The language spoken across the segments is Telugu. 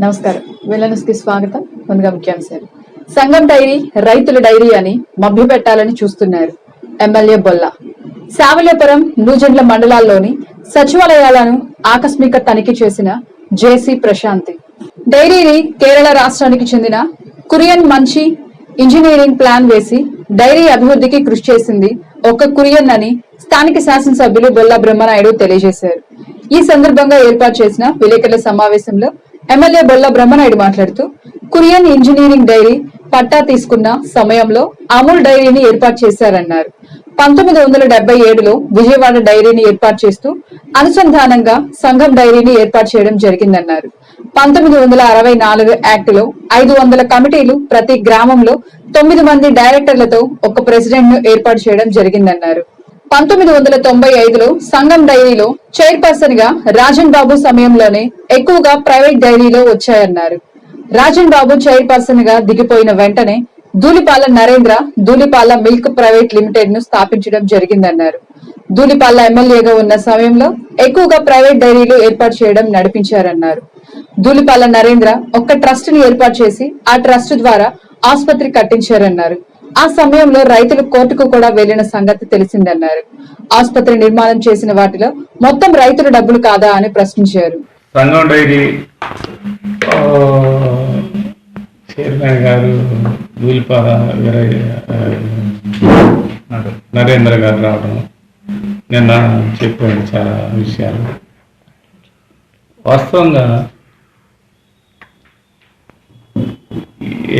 నమస్కారం. వెల్లనస్కి స్వాగతం. ముందుగా ముఖ్యాంశాలు. సంఘం డైరీ రైతుల డైరీ అని మభ్యపెట్టాలని చూస్తున్నారు ఎమ్మెల్యే బొల్లా. సావలేపురం, నూజెండ్ల మండలాల్లోని సచివాలయాలను ఆకస్మిక తనిఖీ చేసిన జేసీ ప్రశాంతి. డైరీని కేరళ రాష్ట్రానికి చెందిన కురియన్ మంచి ఇంజనీరింగ్ ప్లాన్ వేసి డైరీ అభివృద్ధికి కృషి చేసింది ఒక్క కురియన్ అని స్థానిక శాసనసభ్యులు బొల్లా బ్రహ్మనాయుడు తెలియజేశారు. ఈ సందర్భంగా ఏర్పాటు చేసిన విలేకరుల సమావేశంలో ఎమ్మెల్యే బొల్లా బ్రహ్మనాయుడు మాట్లాడుతూ, కురియన్ ఇంజనీరింగ్ డైరీ పట్టా తీసుకున్న సమయంలో అమూల్ డైరీని ఏర్పాటు చేశారన్నారు. 1977లో విజయవాడ డైరీని ఏర్పాటు చేస్తూ అనుసంధానంగా సంఘం డైరీని ఏర్పాటు చేయడం జరిగిందన్నారు. 1964 యాక్ట్ లో 500 కమిటీలు, ప్రతి గ్రామంలో 9 మంది డైరెక్టర్లతో ఒక ప్రెసిడెంట్ ను ఏర్పాటు చేయడం జరిగిందన్నారు. 1995లో సంఘం డైరీలో చైర్పర్సన్ గా రాజన్ బాబు సమయంలోనే ఎక్కువగా ప్రైవేట్ డైరీలో వచ్చాయన్నారు. రాజన్ బాబు చైర్పర్సన్ గా దిగిపోయిన వెంటనే Dhulipala Narendra Dhulipala milk private limited ను స్థాపించడం జరిగిందన్నారు. ధూళిపాల ఎమ్మెల్యేగా ఉన్న సమయంలో ఎక్కువగా ప్రైవేట్ డైరీలు ఏర్పాటు చేయడం నడిపించారన్నారు. ధూళిపాల నరేంద్ర ఒక్క ట్రస్ట్ ని ఏర్పాటు చేసి ఆ ట్రస్ట్ ద్వారా ఆసుపత్రి కట్టించారన్నారు. ఆ సమయంలో రైతులు కోర్టుకు కూడా వెళ్లిన సంగతి తెలిసిందన్నారు. ఆసుపత్రి నిర్మాణం చేసిన వాటిలో మొత్తం రైతుల డబ్బులు కాదా అని ప్రశ్నించారు. సంఘం డైరీ చైర్మన్ గారు ధూళిపాల నరేంద్ర గారు రావడం నిన్న చెప్పాడు చాలా విషయాలు. వాస్తవంగా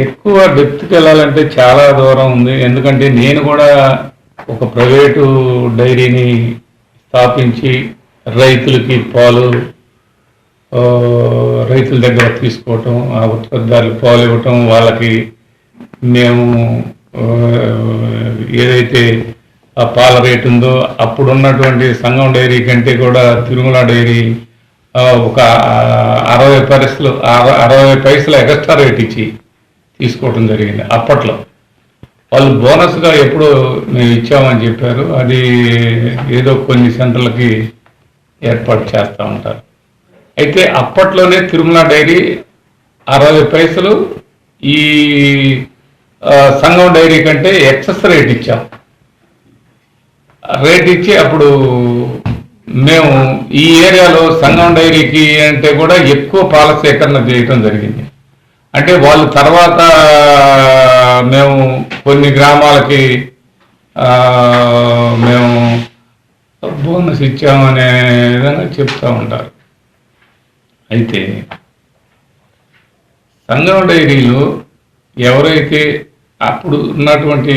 ఎక్కువ డెప్త్కి వెళ్ళాలంటే చాలా దూరం ఉంది. ఎందుకంటే నేను కూడా ఒక ప్రైవేటు డైరీని స్థాపించి రైతులకి పాలు రైతుల దగ్గర తీసుకోవటం, ఆ ఉత్పత్తిదారులు పాలు ఇవ్వటం, వాళ్ళకి మేము ఏదైతే ఆ పాల రేటు ఉందో అప్పుడు ఉన్నటువంటి సంఘం డైరీ కంటే కూడా తిరుమల డైరీ ఒక 60 పైసలు ఎక్స్ట్రా రేట్ ఇచ్చి తీసుకోవడం జరిగింది. అప్పట్లో వాళ్ళు బోనస్గా ఎప్పుడో మేము ఇచ్చామని చెప్పారు. అది ఏదో కొన్ని సెంటర్లకి ఏర్పాటు చేస్తూ ఉంటారు. అయితే అప్పట్లోనే తిరుమల డైరీ 60 పైసలు ఈ సంఘం డైరీ కంటే ఎక్సెస్ రేట్ ఇచ్చాం. రేట్ ఇచ్చి అప్పుడు మేము ఈ ఏరియాలో సంఘం డైరీకి అంటే కూడా ఎక్కువ పాల సేకరణ చేయటం జరిగింది. అంటే వాళ్ళు తర్వాత మేము కొన్ని గ్రామాలకి మేము బోనస్ ఇచ్చామనే విధంగా చెప్తూ ఉంటారు. అయితే సంఘం డైరీలో ఎవరైతే అప్పుడు ఉన్నటువంటి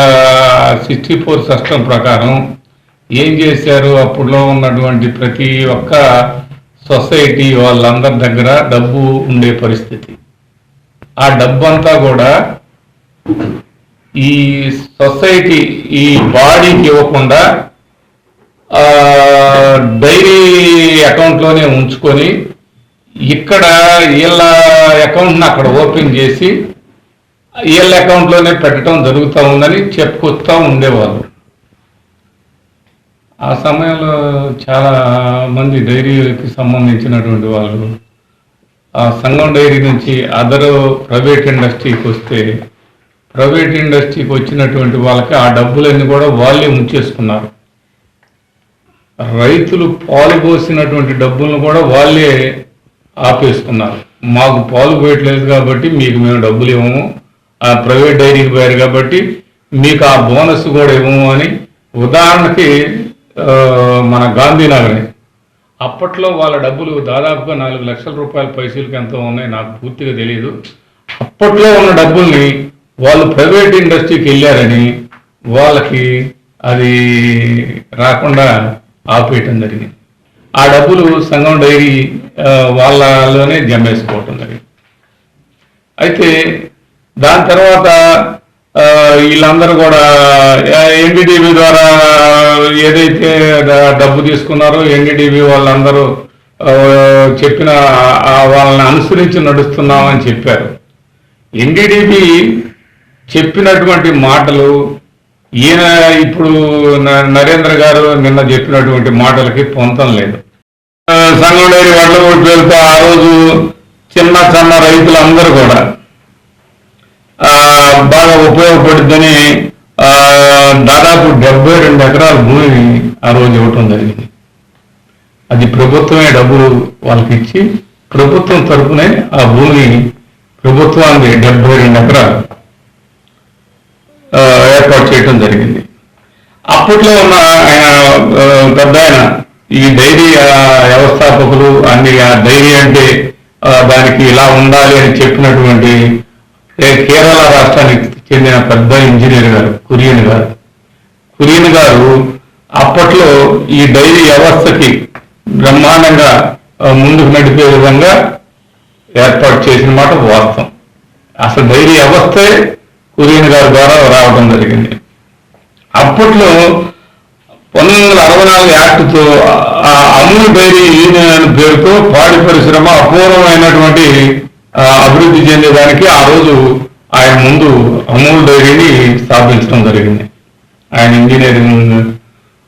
64 సిస్టమ్ ప్రకారం ఏం చేశారు, అప్పుడులో ఉన్నటువంటి ప్రతి ఒక్క సొసైటీ వాళ్ళందరి దగ్గర డబ్బు ఉండే పరిస్థితి. ఆ డబ్బు అంతా కూడా ఈ సొసైటీ ఈ బాడీకి ఇవ్వకుండా డైరీ అకౌంట్లోనే ఉంచుకొని ఇక్కడ వీళ్ళ అకౌంట్ని అక్కడ ఓపెన్ చేసి వీళ్ళ అకౌంట్లోనే పెట్టడం జరుగుతూ ఉందని చెప్పుకొస్తూ ఉండేవాళ్ళు. ఆ సమయంలో చాలా మంది డైరీకి సంబంధించినటువంటి వాళ్ళు ఆ సంఘం డైరీ నుంచి అదర్ ప్రైవేట్ ఇండస్ట్రీకి వస్తే, ప్రైవేట్ ఇండస్ట్రీకి వచ్చినటువంటి వాళ్ళకి ఆ డబ్బులన్నీ కూడా వాళ్ళే ఉంచేసుకున్నారు. రైతులు పాలు పోసినటువంటి డబ్బులను కూడా వాళ్ళే ఆపేసుకున్నారు. మాకు పాలు పోయట్లేదు కాబట్టి మీకు మేము డబ్బులు ఇవ్వము, ఆ ప్రైవేట్ డైరీకి పోయారు కాబట్టి మీకు ఆ బోనస్ కూడా ఇవ్వము అని. ఉదాహరణకి మన గాంధీనగర్ అప్పట్లో వాళ్ళ డబ్బులు దాదాపుగా 4 లక్షల రూపాయల పైసలకి ఎంతో ఉన్నాయి, నాకు పూర్తిగా తెలియదు. అప్పట్లో ఉన్న డబ్బుల్ని వాళ్ళు ప్రైవేట్ ఇండస్ట్రీకి వెళ్ళారని వాళ్ళకి అది రాకుండా ఆపేయటం జరిగింది. ఆ డబ్బులు సంఘం డైరీ వాళ్ళలోనే జమేసుకోవటం జరిగింది. అయితే దాని తర్వాత వీళ్ళందరూ కూడా ఎన్డీడీబీ ద్వారా ఏదైతే డబ్బు తీసుకున్నారో ఎన్డీడీబీ వాళ్ళందరూ చెప్పిన వాళ్ళని అనుసరించి నడుస్తున్నామని చెప్పారు. ఎన్డీడీబీ చెప్పినటువంటి మాటలు ఈయన ఇప్పుడు నరేంద్ర గారు నిన్న చెప్పినటువంటి మాటలకి పొంతం లేదు. సంఘం డైరీ వడ్ల పేరుతో ఆ రోజు చిన్న చిన్న రైతులందరూ కూడా బాగా ఉపయోగపడుద్దని దాదాపు 72 ఎకరాల భూమిని ఆ రోజు ఇవ్వటం జరిగింది. అది ప్రభుత్వమే డబ్బులు వాళ్ళకి ఇచ్చి ప్రభుత్వం తరపునే ఆ భూమి ప్రభుత్వానికి 72 ఎకరాలు ఏర్పాటు చేయటం జరిగింది. అప్పట్లో ఉన్న ఆయన పెద్ద ఆయన ఈ డైరీ వ్యవస్థాపకులు అన్ని ఆ డైరీ అంటే దానికి ఇలా ఉండాలి అని చెప్పినటువంటి కేరళ రాష్ట్రానికి చెందిన పెద్ద ఇంజనీర్ గారు కురియన్ గారు అప్పట్లో ఈ డైరీ వ్యవస్థకి బ్రహ్మాండంగా ముందుకు నడిపే విధంగా ఏర్పాటు చేసిన మాట వాస్తవం. అసలు డైరీ వ్యవస్థే కురియన్ గారి ద్వారా రావడం జరిగింది. అప్పట్లో 1964 యాక్ట్తో అమూల్ డైరీ యూనియన్ పేరుతో పాడి పరిశ్రమ అపూర్వమైనటువంటి అభివృద్ధి చెందేదానికి ఆ రోజు ఆయన ముందు అమూల్ డైరీని స్థాపించడం జరిగింది. ఆయన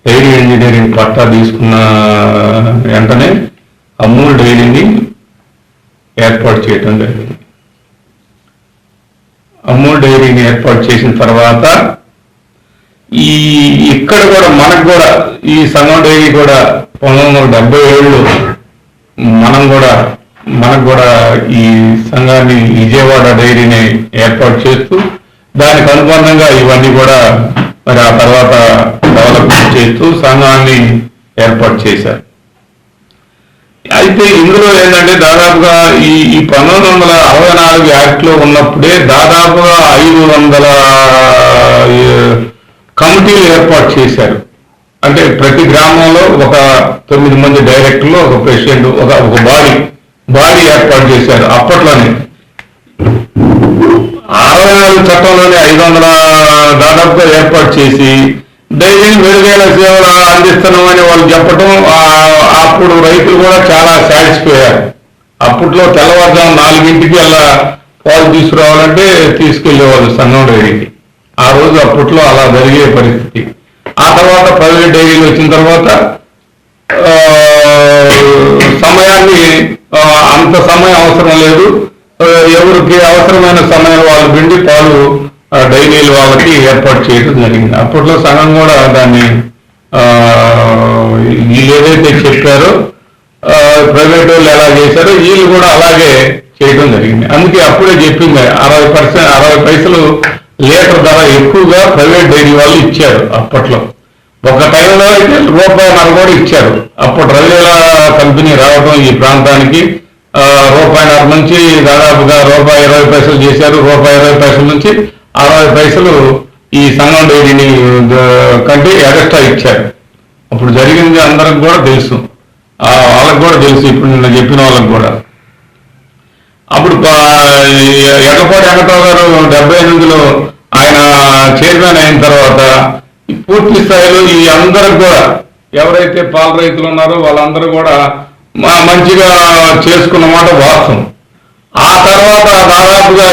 డైరీ ఇంజనీరింగ్ పట్టా తీసుకున్న వెంటనే అమూల్ డైరీని ఏర్పాటు చేయడం జరిగింది. అమూల్ డైరీని ఏర్పాటు చేసిన తర్వాత ఇక్కడ కూడా మనకు కూడా ఈ సంఘం డైరీ కూడా 1977లో మనకు కూడా ఈ సంఘాన్ని విజయవాడ డైరీని ఏర్పాటు చేస్తూ దానికి అనుబంధంగా ఇవన్నీ కూడా మరి ఆ తర్వాత డెవలప్మెంట్ చేస్తూ సంఘాన్ని ఏర్పాటు చేశారు. అయితే ఇందులో ఏంటంటే దాదాపుగా ఈ 1964 యాక్ట్లో ఉన్నప్పుడే దాదాపుగా 500 కమిటీలు ఏర్పాటు చేశారు. అంటే ప్రతి గ్రామంలో ఒక 9 మంది డైరెక్టర్లు, ఒక ప్రెసిడెంట్, ఒక బాడీ ఏర్పాటు చేశారు. అప్పట్లోనే 64 చట్టంలోనే 500 దాదాపుగా ఏర్పాటు చేసి డైరీని మెరుగైన సేవలు అందిస్తున్నామని వాళ్ళు చెప్పటం అప్పుడు రైతులు కూడా చాలా సాటిస్ఫై అయ్యారు. అప్పట్లో తెల్లవారుజాము 4 అలా పాలు తీసుకురావాలంటే తీసుకెళ్లేవాళ్ళు సంఘం డైరీకి. ఆ రోజు అప్పట్లో అలా జరిగే పరిస్థితి. ఆ తర్వాత ప్రైవేట్ డైరీలు వచ్చిన తర్వాత సమయాన్ని అంత సమయం అవసరం లేదు, ఎవరికి అవసరమైన సమయం వాళ్ళు పిండి పాలు డైరీలు వాళ్ళకి ఏర్పాటు చేయడం జరిగింది. అప్పట్లో సంఘం కూడా దాన్ని వీళ్ళు ఏదైతే చెప్పారో ప్రైవేట్ వాళ్ళు ఎలా చేశారో వీళ్ళు కూడా అలాగే చేయడం జరిగింది. అందుకే అప్పుడే చెప్పింది 60 పైసలు లీటర్ ధర ఎక్కువగా ప్రైవేట్ డైరీ వాళ్ళు ఇచ్చారు. అప్పట్లో ఒక టైంలో అయితే ₹1.50 కూడా ఇచ్చారు. అప్పుడు రైల్వేల కంపెనీ రావడం ఈ ప్రాంతానికి ₹1.50 నుంచి దాదాపుగా ₹1.20 చేశారు. ₹1.20 నుంచి 60 పైసలు ఈ సంఘం డైరీని కంటే ఎక్స్ట్రా ఇచ్చారు. అప్పుడు జరిగింది అందరికి కూడా తెలుసు, వాళ్ళకి కూడా తెలుసు, ఇప్పుడు నిన్న చెప్పిన వాళ్ళకి కూడా. అప్పుడు ఎర్రపాటి వెంకటరావు గారు 78లో ఆయన చైర్మన్ అయిన తర్వాత పూర్తి స్థాయిలో ఈ అందరికి కూడా ఎవరైతే పాల రైతులు ఉన్నారో వాళ్ళందరూ కూడా మంచిగా చేసుకున్న మాట వాస్తవం. ఆ తర్వాత దాదాపుగా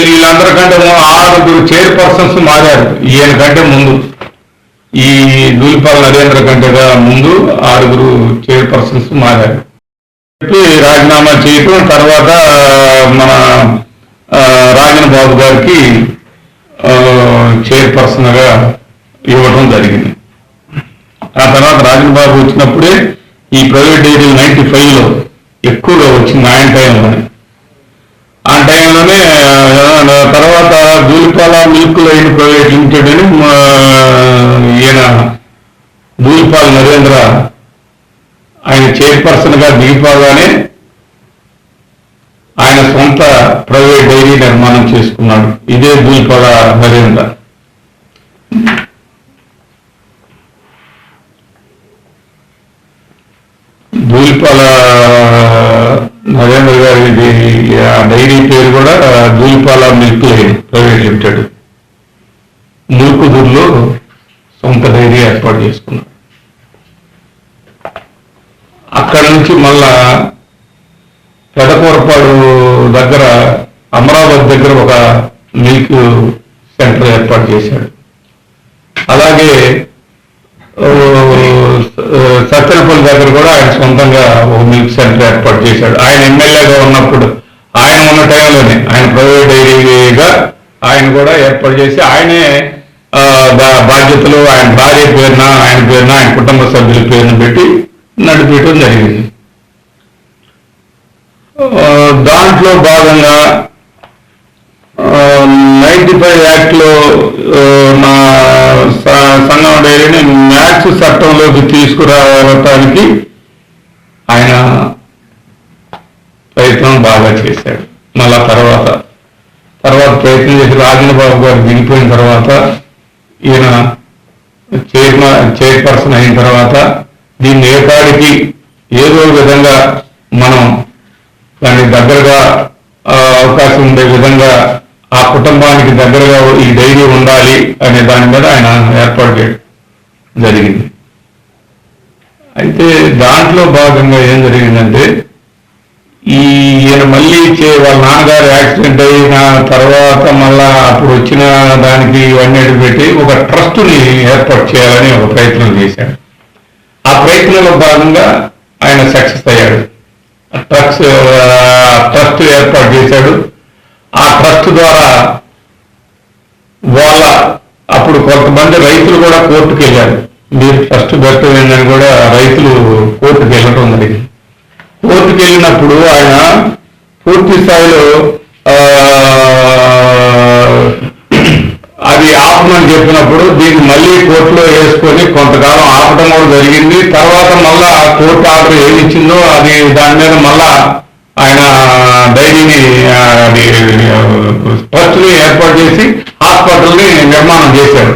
వీళ్ళందరికంటే 6 చైర్పర్సన్స్ మారారు. ఈయన కంటే ముందు ఈ దూలిపాల నరేంద్ర కంటేగా ముందు 6 చైర్పర్సన్స్ మారారు. చెప్పి రాజీనామా చేయటం, తర్వాత మన రాజన్ బాబు గారికి చైర్పర్సన్ గా ఇవ్వడం జరిగింది. ఆ తర్వాత రాజన్ బాబు వచ్చినప్పుడే ఈ ప్రైవేట్ డైరీలు 95లో ఎక్కువగా వచ్చింది ఆయన టైంలోనే. ఆ టైంలోనే తర్వాత Dhulipala milk line private limited అని ఈయన దూలిపాల నరేంద్ర ఆయన చైర్పర్సన్ గా దిగిపోగానే ఆయన సొంత ప్రైవేట్ డైరీ నిర్మాణం చేసుకున్నాడు. ఇదే దూలిపాల నరేంద్ర. దూలిపాల నరేంద్ర గారి డైరీ పేరు కూడా Dhulipala milk line private limited. మూకుదుర్లో సొంత డైరీ ఏర్పాటు చేసుకున్నాడు. అక్కడి నుంచి మళ్ళా పెదకూరపాడు దగ్గర అమరావతి దగ్గర ఒక మిల్క్ సెంటర్ ఏర్పాటు చేశాడు. అలాగే సత్తెనపల్లి దగ్గర కూడా ఆయన సొంతంగా ఒక మిల్క్ సెంటర్ ఏర్పాటు చేశాడు. ఆయన ఎమ్మెల్యేగా ఉన్నప్పుడు, ఆయన ఉన్న టైంలోనే ఆయన ప్రైవేట్ డైరీగా ఆయన కూడా ఏర్పాటు చేసి ఆయనే బాధ్యతలు ఆయన భార్య పేరున, ఆయన కుటుంబ సభ్యుల పేరును పెట్టి నడిపించడం జరిగింది. దాంట్లో భాగంగా 95 యాక్ట్లో నా సంఘం డైరీని మ్యాక్స్ చట్టంలోకి తీసుకురావటానికి ఆయన ప్రయత్నం బాగా చేశాడు. మళ్ళా తర్వాత ప్రయత్నం చేసి రాజేంద్ర బాబు గారు దిగిపోయిన తర్వాత ఈయన చైర్పర్సన్ అయిన తర్వాత దీన్ని ఏకాడికి ఏదో విధంగా మనం దానికి దగ్గరగా అవకాశం ఉండే విధంగా ఆ కుటుంబానికి దగ్గరగా ఈ డైరీ ఉండాలి అనే దాని మీద ఆయన ఏర్పాటు చేయడం జరిగింది. అయితే దాంట్లో భాగంగా ఏం జరిగిందంటే ఈయన మళ్ళీ వాళ్ళ నాన్నగారు యాక్సిడెంట్ అయిన తర్వాత మళ్ళా అప్పుడు వచ్చిన దానికి ఇవన్నీ పెట్టి ఒక ట్రస్ట్ని ఏర్పాటు చేయాలని ఒక ప్రయత్నం చేశాడు. ఆ ప్రయత్నంలో భాగంగా ఆయన సక్సెస్ అయ్యాడు. ట్రస్ట్ ఏర్పాటు చేశాడు. ఆ ట్రస్ట్ ద్వారా అప్పుడు కొంతమంది రైతులు కూడా కోర్టుకు వెళ్ళారు. మీరు ట్రస్ట్ పెట్టలేదని కూడా రైతులు కోర్టుకు వెళ్ళటం జరిగింది. కోర్టుకు వెళ్ళినప్పుడు ఆయన పూర్తి స్థాయిలో అది ఆపమని చెప్పినప్పుడు దీన్ని మళ్ళీ కోర్టులో వేసుకొని కొంతకాలం ఆపడం కూడా జరిగింది. తర్వాత మళ్ళా కోర్టు ఆర్డర్ ఏమి ఇచ్చిందో అది దాని మీద మళ్ళా ఆయన డైరీని ట్రస్ట్ని ఏర్పాటు చేసి హాస్పిటల్ని నిర్మాణం చేశాడు.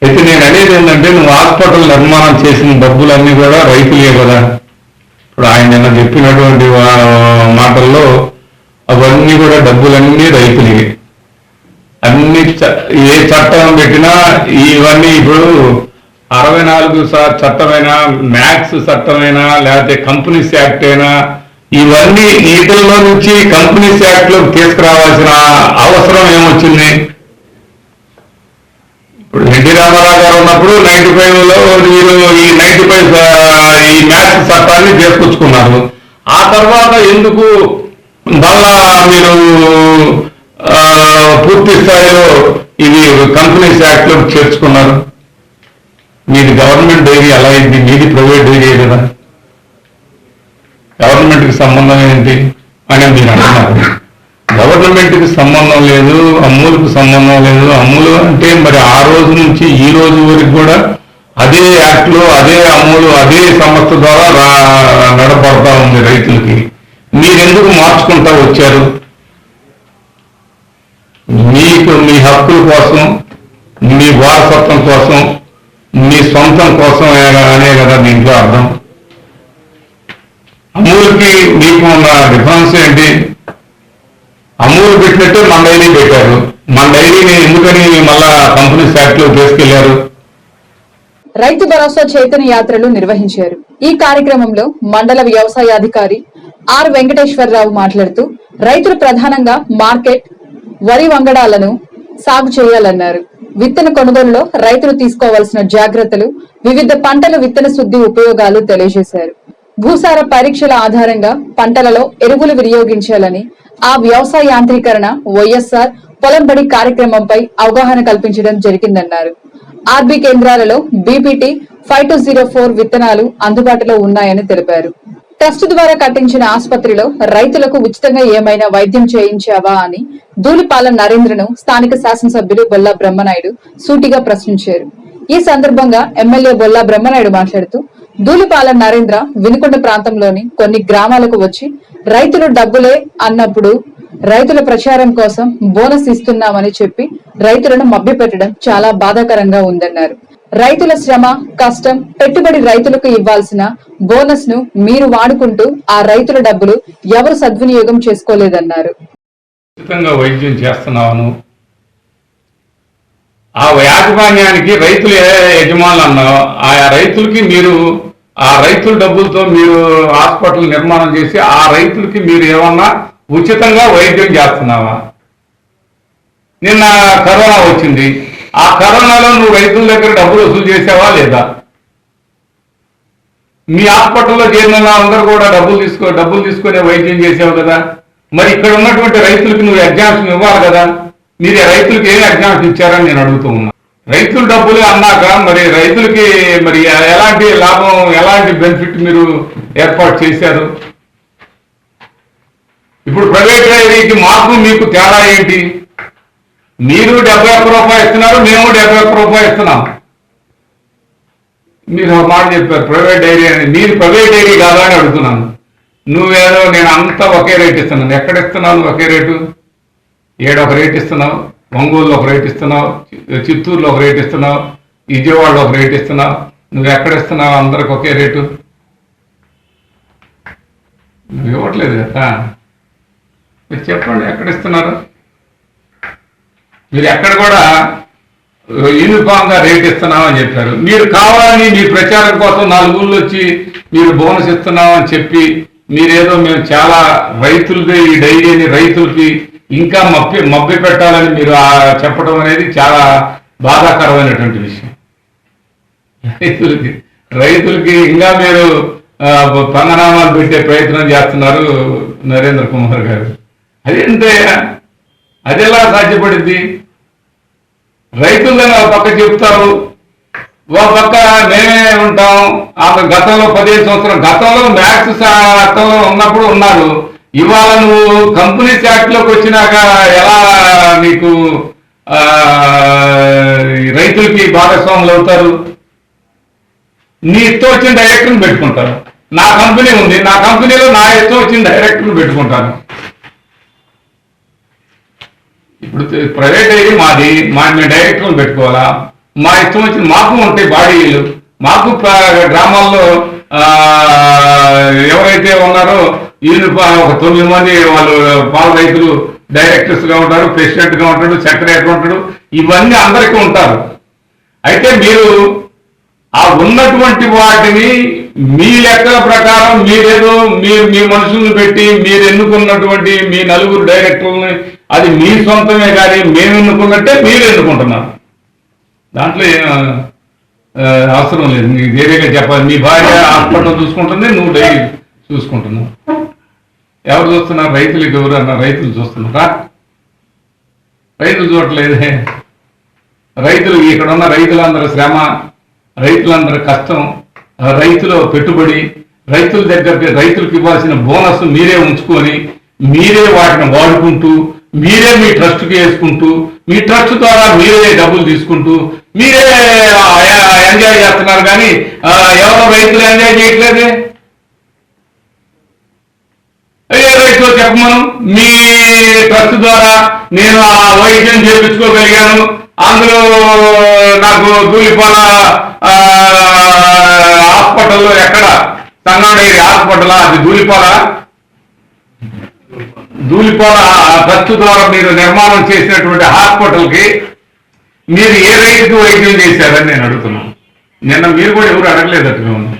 అయితే నేను అనేది ఏంటంటే, నువ్వు హాస్పిటల్ నిర్మాణం చేసిన డబ్బులన్నీ కూడా రైతులే కదా. ఇప్పుడు ఆయన నిన్న చెప్పినటువంటి మాటల్లో అవన్నీ కూడా డబ్బులన్నీ రైతులే. అన్ని ఏ చట్టం పెట్టినా ఇవన్నీ ఇప్పుడు 64 చట్టమైనా, మ్యాక్స్ చట్టమైనా, లేకపోతే కంపెనీస్ యాక్ట్ అయినా, ఇవన్నీ వీటిల్లో నుంచి కంపెనీస్ యాక్ట్ లో తీసుకురావాల్సిన అవసరం ఏమొచ్చింది? ఇప్పుడు ఎన్టీ రామారావు గారు ఉన్నప్పుడు 95లో వీళ్ళు ఈ 95 ఈ మ్యాక్స్ చట్టాన్ని తీసుకొచ్చుకున్నారు. ఆ తర్వాత ఎందుకు మళ్ళా మీరు పూర్తి స్థాయిలో ఇది కంపెనీస్ యాక్ట్ లో చేర్చుకున్నారు? మీది గవర్నమెంట్ డైరీ ఎలా అయింది? మీది ప్రైవేట్ డైరీ కదా. గవర్నమెంట్కి సంబంధం ఏంటి అని మీరు అంటున్నారు. గవర్నమెంట్కి సంబంధం లేదు, అమూల్కి సంబంధం లేదు. అమూల్ అంటే మరి ఆ రోజు నుంచి ఈ రోజు వరకు కూడా అదే యాక్ట్లో అదే అమూల్ అదే సంస్థ ద్వారా నడపడతా ఉంది రైతులకి. మీరెందుకు మార్చుకుంటా వచ్చారు? మీకు మీ హక్కుల కోసం, మీ వారసత్వం కోసం, మీ సొంతం కోసం అనే కదా దీంట్లో అర్థం. అమూల్కి మీకు ఉన్న డిఫరెన్స్ ఏంటి? అమూల్ పెట్టినట్టే మన డైరీ పెట్టారు. మన డైరీని ఎందుకని మళ్ళా కంపెనీస్ యాక్ట్ లో తీసుకెళ్లారు? రైతు భరోసా చైతన్య యాత్రలు నిర్వహించారు. ఈ కార్యక్రమంలో మండల వ్యవసాయాధికారి ఆర్ వెంకటేశ్వరరావు మాట్లాడుతూ, రైతులు ప్రధానంగా మార్కెట్, వరి వంగడాలను సాగు చేయాలన్నారు. విత్తన కొనుగోలులో రైతులు తీసుకోవాల్సిన జాగ్రత్తలు, వివిధ పంటల విత్తన శుద్ధి ఉపయోగాలు తెలియజేశారు. భూసార పరీక్షల ఆధారంగా పంటలలో ఎరువులు వినియోగించాలని, ఆ వ్యవసాయ యాంత్రీకరణ, వైఎస్ఆర్ పొలంబడి కార్యక్రమంపై అవగాహన కల్పించడం జరిగిందన్నారు. ఆర్బీ కేంద్రాలలో బీపీటీ 5204 విత్తనాలు అందుబాటులో ఉన్నాయని తెలిపారు. ట్రస్ట్ ద్వారా కట్టించిన ఆసుపత్రిలో రైతులకు ఉచితంగా ఏమైనా వైద్యం చేయించావా అని ధూళిపాల నరేంద్రను స్థానిక శాసనసభ్యులు బొల్లా బ్రహ్మనాయుడు సూటిగా ప్రశ్నించారు. ఈ సందర్భంగా ఎమ్మెల్యే బొల్లా బ్రహ్మనాయుడు మాట్లాడుతూ, ధూళిపాల నరేంద్ర వినుకొండ ప్రాంతంలోని కొన్ని గ్రామాలకు వచ్చి రైతులు డబ్బులే అన్నప్పుడు రైతుల ప్రచారం కోసం బోనస్ ఇస్తున్నామని చెప్పి రైతులను మభ్యపెట్టడం చాలా బాధాకరంగా ఉందన్నారు. రైతుల శ్రమ, కష్టం, పెట్టుబడి రైతులకు ఇవ్వాల్సిన బోనస్ ను మీరు వాడుకుంటూ ఆ రైతుల డబ్బులు ఎవరు సద్వినియోగం చేసుకోలేదన్నారు. వైద్యం చేస్తున్నాను, ఆ యాజమాన్యానికి రైతులు యజమానులు అన్నావు, ఆయా రైతులకి మీరు ఆ రైతుల డబ్బులతో మీరు హాస్పిటల్ నిర్మాణం చేసి ఆ రైతులకి మీరు ఏమన్నా ఉచితంగా వైద్యం చేస్తున్నావా? నిన్న కరోనా వచ్చింది, ఆ కరోనాలో నువ్వు రైతుల దగ్గర డబ్బులు వసూలు చేసావా లేదా? మీ హాస్పిటల్లో చేరిన అందరూ కూడా డబ్బులు తీసుకునే వైద్యం చేసావు కదా. మరి ఇక్కడ ఉన్నటువంటి రైతులకు నువ్వు ఎగ్జామ్షన్ ఇవ్వాలి కదా. మీరు రైతులకు ఏం ఎగ్జామ్షన్ ఇచ్చారని నేను అడుగుతూ ఉన్నా. రైతుల డబ్బులు అన్నాక మరి రైతులకి మరి ఎలాంటి లాభం, ఎలాంటి బెనిఫిట్ మీరు ఏర్పాటు చేశారు? ఇప్పుడు ప్రైవేట్ డైరీకి మాకు మీకు తేడా ఏంటి? మీరు 71 రూపాయలు ఇస్తున్నారు, మేము 71 రూపాయలు ఇస్తున్నాం. మీరు ఒక మాట చెప్పారు ప్రైవేట్ డైరీ అని. మీరు ప్రైవేట్ డైరీ కాదా అని అడుగుతున్నాను. నువ్వేదో నేను అంతా ఒకే రేట్ ఇస్తున్నాను. ఎక్కడ ఇస్తున్నావు ఒకే రేటు? ఏడు ఒక రేట్ ఇస్తున్నావు, ఒంగోలులో ఒక రేట్ ఇస్తున్నావు, చిత్తూరులో ఒక రేట్ ఇస్తున్నావు, విజయవాడలో ఒక రేట్ ఇస్తున్నావు. నువ్వు ఎక్కడ ఇస్తున్నావు అందరికి ఒకే రేటు? నువ్వు ఇవ్వట్లేదు కదా. మీరు చెప్పండి ఎక్కడ ఇస్తున్నారు? మీరు ఎక్కడ కూడా యూనిఫామ్ గా రేట్ ఇస్తున్నామని చెప్పారు. మీరు కావాలని మీ ప్రచారం కోసం 4 ఊళ్ళు వచ్చి మీరు బోనస్ ఇస్తున్నామని చెప్పి మీరేదో మేము చాలా రైతులది ఈ డైరీని రైతులకి ఇంకా మభ్య పెట్టాలని మీరు చెప్పడం అనేది చాలా బాధాకరమైనటువంటి విషయం. రైతులకి ఇంకా మీరు పంగనామాలు పెట్టే ప్రయత్నం చేస్తున్నారు నరేంద్ర కుమార్ గారు. అదేంటే అది ఎలా సాధ్యపడింది? రైతులను ఒక పక్క చెప్తారు, ఒక పక్క మేమే ఉంటాం. గతంలో 15 సంవత్సరం గతంలో మ్యాక్స్ చట్టంలో ఉన్నప్పుడు ఉన్నారు. ఇవాళ నువ్వు కంపెనీస్ యాక్ట్లోకి వచ్చినాక ఎలా నీకు రైతులకి భాగస్వాములు అవుతారు? నీ ఇష్టం వచ్చిన డైరెక్టర్ని పెట్టుకుంటారు. నా కంపెనీ ఉంది, నా కంపెనీలో నా ఇష్టం వచ్చిన డైరెక్టర్ని పెట్టుకుంటాను. ఇప్పుడు ప్రైవేట్ డైరీ మాది, మేము డైరెక్టర్లు పెట్టుకోవాలా? మా ఇష్టం వచ్చిన మాకు ఉంటాయి బాడీలు. మాకు గ్రామాల్లో ఎవరైతే ఉన్నారో వీళ్ళు ఒక 9 మంది వాళ్ళు పాల రైతులు డైరెక్టర్స్ గా ఉంటారు, ప్రెసిడెంట్ గా ఉంటాడు, సెక్రటరీ ఉంటాడు. ఇవన్నీ అందరికీ ఉంటారు. అయితే మీరు ఆ ఉన్నటువంటి వాటిని మీ లెక్కల ప్రకారం మీరేదో మీ మనుషులను పెట్టి మీరు ఎన్నుకున్నటువంటి మీ 4 డైరెక్టర్లని అది మీ సొంతమే కానీ మేము ఎన్నుకున్నట్టే మీరు ఎన్నుకుంటున్నారు. దాంట్లో అవసరం లేదు. మీకు వేరేగా చెప్పాలి. మీ భార్య హాస్పిటల్ చూసుకుంటుంది, నువ్వు డైరీ చూసుకుంటున్నావు. ఎవరు చూస్తున్నారు? రైతులకు ఎవరు అన్న రైతులు చూస్తున్నారా? రైతులు చూడట్లేదే. రైతులు ఇక్కడ ఉన్న రైతులందరూ శ్రమ, రైతులందరూ కష్టం, రైతుల పెట్టుబడి, రైతుల దగ్గర రైతులకు ఇవ్వాల్సిన బోనస్ మీరే ఉంచుకొని మీరే వాటిని వాడుకుంటూ మీరే మీ ట్రస్ట్కి వేసుకుంటూ మీ ట్రస్ట్ ద్వారా మీరే డబ్బులు తీసుకుంటూ మీరే ఎంజాయ్ చేస్తున్నారు. కానీ ఎవరో రైతులు ఎంజాయ్ చేయట్లేదే. ఏ రైతులో చెప్పమను, మీ ట్రస్ట్ ద్వారా నేను ఆ వైద్యం చేయించుకోగలిగాను, అందులో నాకు ధూళిపాల హాస్పిటల్లో ఎక్కడ సంగారెడ్డి హాస్పిటల్ అది ధూళిపాల ట్రస్ట్ ద్వారా మీరు నిర్మాణం చేసినటువంటి హాస్పిటల్కి మీరు ఏ రైతుకు వైద్యం చేశారని నేను అడుగుతున్నాను. నిన్న మీరు కూడా ఎవరు అడగలేదట్టుగా ఉంది.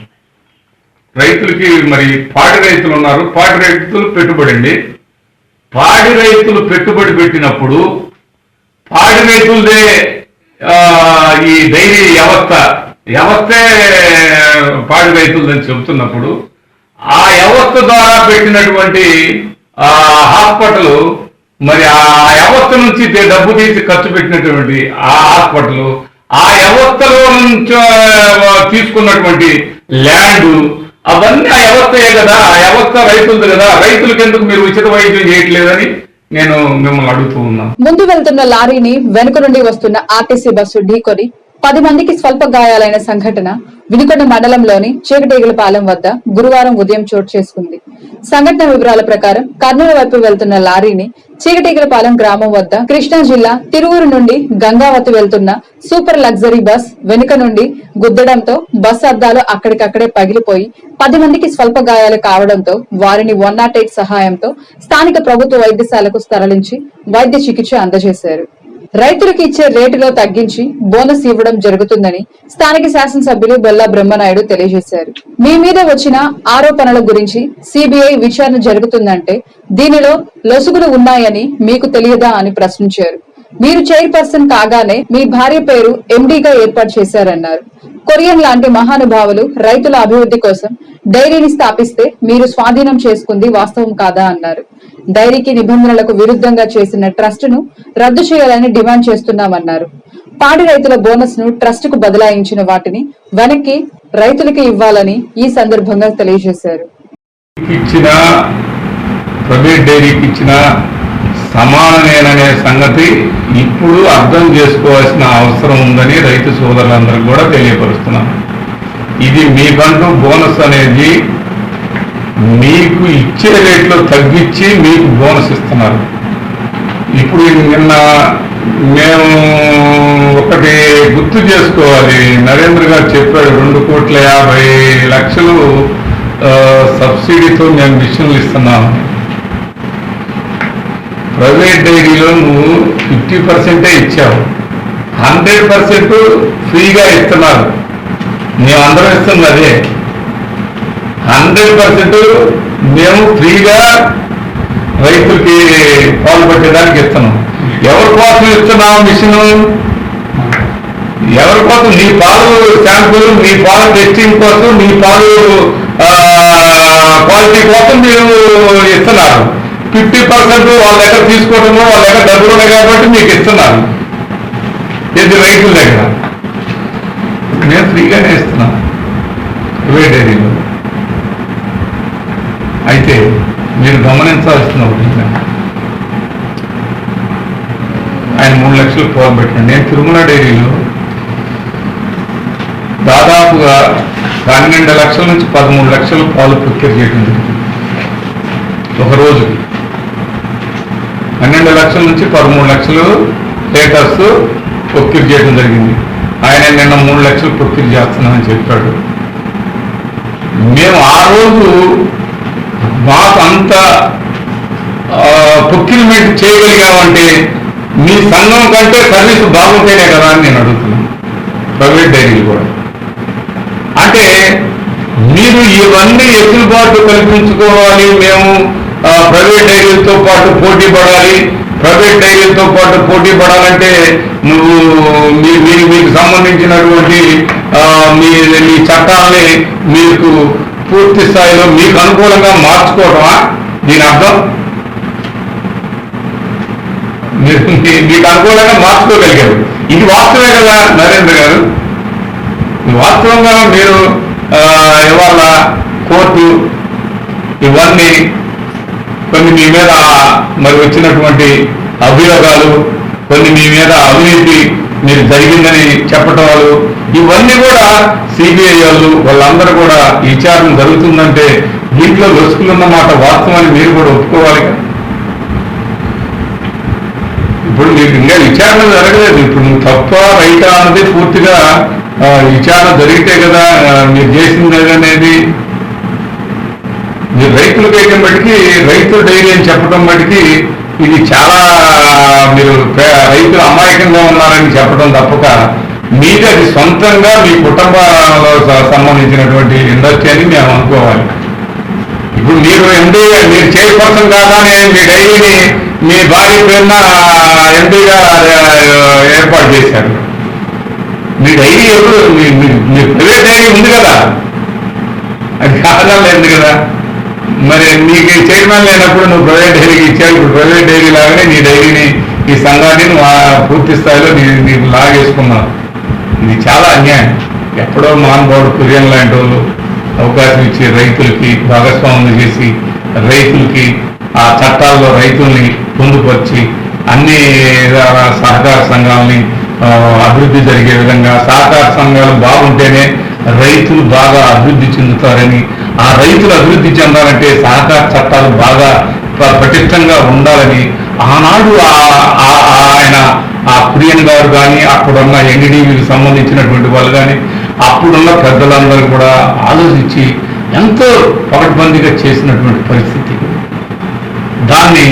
రైతులకి మరి పాడి రైతులు ఉన్నారు, పాడి రైతులు పెట్టుబడి అండి. పాడి రైతులు పెట్టుబడి పెట్టినప్పుడు పాడి రైతులదే ఈ డైరీ వ్యవస్థే పాడి రైతులని చెబుతున్నప్పుడు ఆ వ్యవస్థ ద్వారా పెట్టినటువంటి హాస్పిటల్ మరి ఆ వ్యవస్థ నుంచి డబ్బు తీసి ఖర్చు పెట్టినటువంటి ఆ హాస్పిటల్ ఆ వ్యవస్థలో నుంచి తీసుకున్నటువంటి ల్యాండ్ అవన్నీ ఆ వ్యవస్థయే కదా. ఆ వ్యవస్థ రైతులది కదా. రైతులకు ఎందుకు మీరు ఉచిత వైద్యం చేయట్లేదని నేను మిమ్మల్ని అడుగుతూ ఉన్నాను. ముందు వెళ్తున్న లారీని వెనుక నుండి వస్తున్న ఆర్టీసీ బస్సు ఢీకొని 10 మందికి స్వల్ప గాయాలైన సంఘటన వినుకొండ మండలంలోని చీకటేగులపాలెం వద్ద గురువారం ఉదయం చోటు చేసుకుంది. సంఘటన వివరాల ప్రకారం కర్నూలు వైపు వెళ్తున్న లారీని చీకటేగులపాలెం గ్రామం వద్ద కృష్ణా జిల్లా తిరువూరు నుండి గంగావతి వెళ్తున్న సూపర్ లగ్జరీ బస్ వెనుక నుండి గుద్దడంతో బస్ అద్దాలు అక్కడికక్కడే పగిలిపోయి 10 మందికి స్వల్ప గాయాలు కావడంతో వారిని 108 సహాయంతో స్థానిక ప్రభుత్వ వైద్యశాలకు తరలించి వైద్య చికిత్స అందజేశారు. రైతులకు ఇచ్చే రేటులో తగ్గించి బోనస్ ఇవ్వడం జరుగుతుందని స్థానిక శాసనసభ్యులు బొల్లా బ్రహ్మనాయుడు తెలియజేశారు. మీ మీద వచ్చిన ఆరోపణల గురించి సిబిఐ విచారణ జరుగుతుందంటే దీనిలో లొసుగులు ఉన్నాయని మీకు తెలియదా అని ప్రశ్నించారు. మీరు చైర్పర్సన్ కాగానే మీ భార్య పేరు ఎండీగా ఏర్పాటు చేశారన్నారు. కొరియన్ లాంటి మహానుభావులు రైతుల అభివృద్ధి కోసం డైరీని స్థాపిస్తే మీరు స్వాధీనం చేసుకుంది వాస్తవం కాదా అన్నారు. డైరీకి నిబంధనలకు విరుద్ధంగా చేసిన ట్రస్ట్ ను రద్దు చేయాలని డిమాండ్ చేస్తున్నామన్నారు. పాడి రైతుల బోనస్ ను ట్రస్ట్ కు బదలాయించిన వాటిని వెనక్కి రైతులకి ఇవ్వాలని ఈ సందర్భంగా తెలియజేశారు. ప్రైవేట్ డైరీకి ఇచ్చిన సమానమేననే సంగతి ఇప్పుడు అర్థం చేసుకోవాల్సిన అవసరం ఉందని రైతు సోదరులందరికీ కూడా తెలియపరుస్తున్నాను. ఇది మీకంటూ బోనస్ అనేది మీకు ఇచ్చే రేట్లో తగ్గించి మీకు బోనస్ ఇస్తున్నారు. ఇప్పుడు నిన్న మేము ఒకటి గుర్తు చేసుకోవాలి. నరేంద్ర గారు చెప్పాడు 2,50,00,000 సబ్సిడీతో మేము మిషన్లు ఇస్తున్నాము. ప్రైవేట్ డైరీలో నువ్వు 50% ఇచ్చావు, 100% ఫ్రీగా ఇస్తున్నారు. మేమందరం ఇస్తుంది అదే. 100% మేము ఫ్రీగా రైతులకి పాలు పట్టేదానికి ఇస్తున్నాం. ఎవరి కోసం ఇస్తున్నావు మిషన్? ఎవరి కోసం? నీ పాలు శాంపుల్, నీ పాలు టెస్టింగ్ కోసం, నీ పాలు క్వాలిటీ కోసం మీరు ఇస్తున్నారు. 50% వాళ్ళ దగ్గర తీసుకోవడము, వాళ్ళ దగ్గర డబ్బులు ఉన్నాయి కాబట్టి మీకు ఇస్తున్నారు. ఇది రైతుల దగ్గర మేము ఫ్రీగానే ఇస్తున్నాం ప్రైవేట్ డైరీలో. అయితే మీరు గమనించాల్సిన ఒకటి, ఆయన 3 లక్షలు పాలు పెట్టండి. నేను తిరుమల డైరీలో దాదాపుగా 12 లక్షల నుంచి 13 లక్షలు పాలు ప్రొక్యూర్ చేయడం జరిగింది ఒక రోజుకి. 12 లక్షల నుంచి 13 లక్షలు లీటర్స్ ప్రొక్యూర్ చేయడం జరిగింది. ఆయన నిన్న 3 లక్షలు ప్రొక్యూర్ చేస్తున్నామని చెప్పాడు. మేము ఆ రోజు మాకు అంత ప్రొక్యూర్మెంట్ చేయగలిగామంటే మీ సంఘం కంటే సర్వీస్ బాగుంటేనే కదా అని నేను అడుగుతున్నాను. ప్రైవేట్ డైరీలు కూడా అంటే మీరు ఇవన్నీ ఎసులుబాటు కల్పించుకోవాలి. మేము ప్రైవేట్ డైరీలతో పాటు పోటీ పడాలి. ప్రైవేట్ డైరీలతో పాటు పోటీ పడాలంటే నువ్వు మీకు సంబంధించినటువంటి మీ చట్టాలని మీకు పూర్తి స్థాయిలో మీకు అనుకూలంగా మార్చుకోవడమా దీని అర్థం? మీకు అనుకూలంగా మార్చుకోగలిగారు. ఇది వాస్తవే కదా నరేంద్ర గారు? వాస్తవంగా మీరు ఇవాళ కోర్టు ఇవన్నీ కొన్ని మీ మీద మరి వచ్చినటువంటి అభియోగాలు, కొన్ని మీ మీద అవినీతి మీరు జరిగిందని చెప్పటం వాళ్ళు, ఇవన్నీ కూడా సిబిఐ వాళ్ళు వాళ్ళందరూ కూడా విచారణ జరుగుతుందంటే దీంట్లో లొసుకులున్నమాట వాస్తవాన్ని మీరు కూడా ఒప్పుకోవాలి. ఇప్పుడు మీకు ఇంకా విచారణ జరగలేదు. ఇప్పుడు నువ్వు తప్ప రైటా అన్నది పూర్తిగా విచారణ జరిగితే కదా మీరు చేసింది అనేది. మీరు రైతులకు వేయడం బట్టికి రైతు డైరీ అని చెప్పడం బట్టికి ఇది చాలా మీరు రైతులు అమాయకంగా ఉన్నారని చెప్పడం తప్పక మీకు అది సొంతంగా మీ కుటుంబాలలో సంబంధించినటువంటి ఇండస్ట్రీ అని మేము అనుకోవాలి. ఇప్పుడు మీరు మీరు చైర్పర్సన్ కాగానే మీ డైరీని మీ భార్య పేరున ఎంపీగా ఏర్పాటు చేశారు. మీ డైరీ ఎవరు? మీ ప్రైవేట్ డైరీ ఉంది కదా, అది కారణం లేదు కదా. మరి నీకు చైర్మన్ లేనప్పుడు నువ్వు ప్రైవేట్ డైరీకి ఇచ్చావు. ఇప్పుడు ప్రైవేట్ డైరీ లాగానే నీ డైరీని, ఈ సంఘాన్ని నువ్వు పూర్తి స్థాయిలో నీకు లాగేసుకున్నావు. ఇది చాలా అన్యాయం. ఎప్పుడో మహానుభావుడు కురియన్ లాంటి వాళ్ళు అవకాశం ఇచ్చి రైతులకి భాగస్వామ్యం చేసి రైతులకి ఆ చట్టాల్లో రైతుల్ని పొందుపరిచి అన్ని సహకార సంఘాలని అభివృద్ధి జరిగే విధంగా, సహకార సంఘాలు బాగుంటేనే రైతులు బాగా అభివృద్ధి చెందుతారని, ఆ రైతులు అభివృద్ధి చెందాలంటే సహకార చట్టాలు బాగా పటిష్టంగా ఉండాలని ఆనాడు ఆయన ఆ కురియన్ గారు కానీ అప్పుడున్న ఎన్డీడీవీకి సంబంధించినటువంటి వాళ్ళు కానీ అప్పుడున్న పెద్దలందరూ కూడా ఆలోచించి ఎంతో పకడ్బందీగా చేసినటువంటి పరిస్థితి. దాన్ని